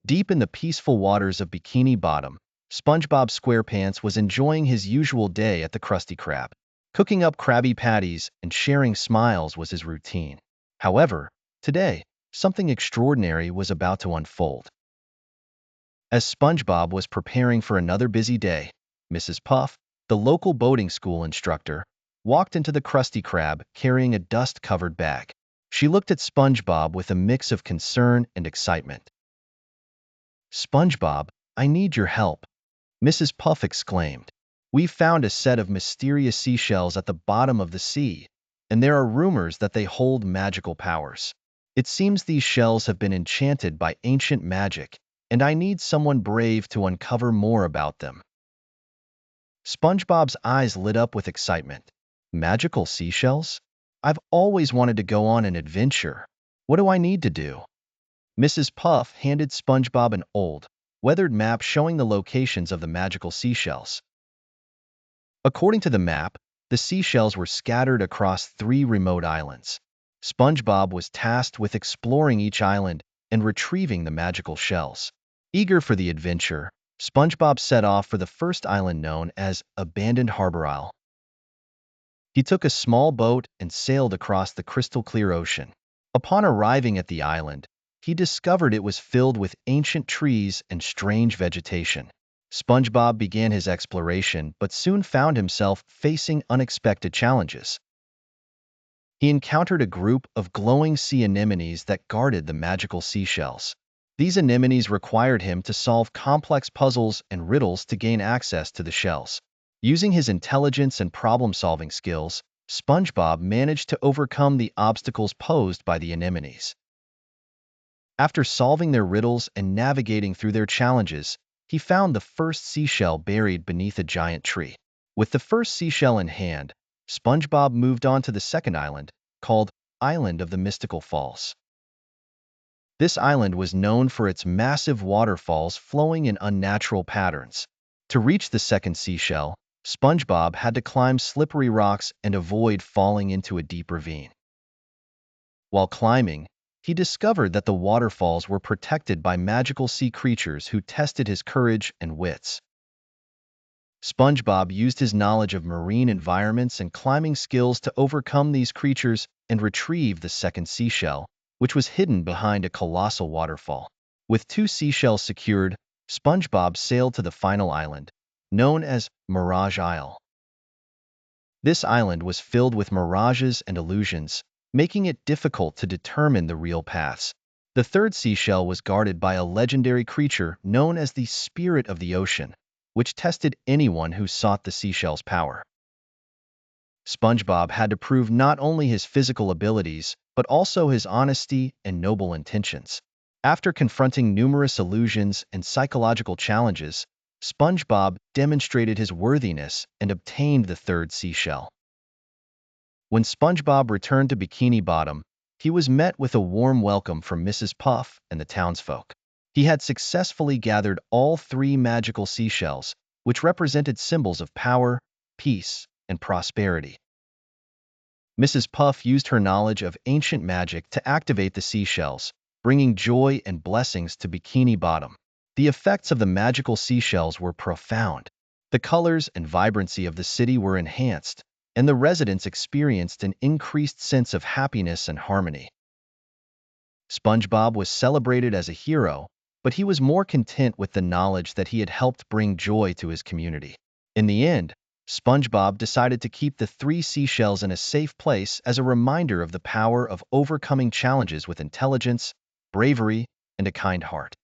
Deep in the peaceful waters of Bikini Bottom, SpongeBob SquarePants was enjoying his usual day at the Krusty Krab. Cooking up Krabby Patties and sharing smiles was his routine. However, today, something extraordinary was about to unfold. As SpongeBob was preparing for another busy day, Mrs. Puff, the local boating school instructor, walked into the Krusty Krab carrying a dust-covered bag. She looked at SpongeBob with a mix of concern and excitement. "SpongeBob, I need your help," Mrs. Puff exclaimed. "We've found a set of mysterious seashells at the bottom of the sea, and there are rumors that they hold magical powers. It seems these shells have been enchanted by ancient magic, and I need someone brave to uncover more about them." SpongeBob's eyes lit up with excitement. "Magical seashells? I've always wanted to go on an adventure. What do I need to do?" Mrs. Puff handed SpongeBob an old, weathered map showing the locations of the magical seashells. According to the map, the seashells were scattered across 3 remote islands. SpongeBob was tasked with exploring each island and retrieving the magical shells. Eager for the adventure, SpongeBob set off for the first island known as Abandoned Harbor Isle. He took a small boat and sailed across the crystal-clear ocean. Upon arriving at the island, he discovered it was filled with ancient trees and strange vegetation. SpongeBob began his exploration but soon found himself facing unexpected challenges. He encountered a group of glowing sea anemones that guarded the magical seashells. These anemones required him to solve complex puzzles and riddles to gain access to the shells. Using his intelligence and problem-solving skills, SpongeBob managed to overcome the obstacles posed by the anemones. After solving their riddles and navigating through their challenges, he found the first seashell buried beneath a giant tree. With the first seashell in hand, SpongeBob moved on to the second island, called Island of the Mystical Falls. This island was known for its massive waterfalls flowing in unnatural patterns. To reach the second seashell, SpongeBob had to climb slippery rocks and avoid falling into a deep ravine. While climbing, he discovered that the waterfalls were protected by magical sea creatures who tested his courage and wits. SpongeBob used his knowledge of marine environments and climbing skills to overcome these creatures and retrieve the second seashell, which was hidden behind a colossal waterfall. With 2 seashells secured, SpongeBob sailed to the final island, known as Mirage Isle. This island was filled with mirages and illusions, making it difficult to determine the real paths. The third seashell was guarded by a legendary creature known as the Spirit of the Ocean, which tested anyone who sought the seashell's power. SpongeBob had to prove not only his physical abilities, but also his honesty and noble intentions. After confronting numerous illusions and psychological challenges, SpongeBob demonstrated his worthiness and obtained the third seashell. When SpongeBob returned to Bikini Bottom, he was met with a warm welcome from Mrs. Puff and the townsfolk. He had successfully gathered all 3 magical seashells, which represented symbols of power, peace, and prosperity. Mrs. Puff used her knowledge of ancient magic to activate the seashells, bringing joy and blessings to Bikini Bottom. The effects of the magical seashells were profound. The colors and vibrancy of the city were enhanced, and the residents experienced an increased sense of happiness and harmony. SpongeBob was celebrated as a hero, but he was more content with the knowledge that he had helped bring joy to his community. In the end, SpongeBob decided to keep the 3 seashells in a safe place as a reminder of the power of overcoming challenges with intelligence, bravery, and a kind heart.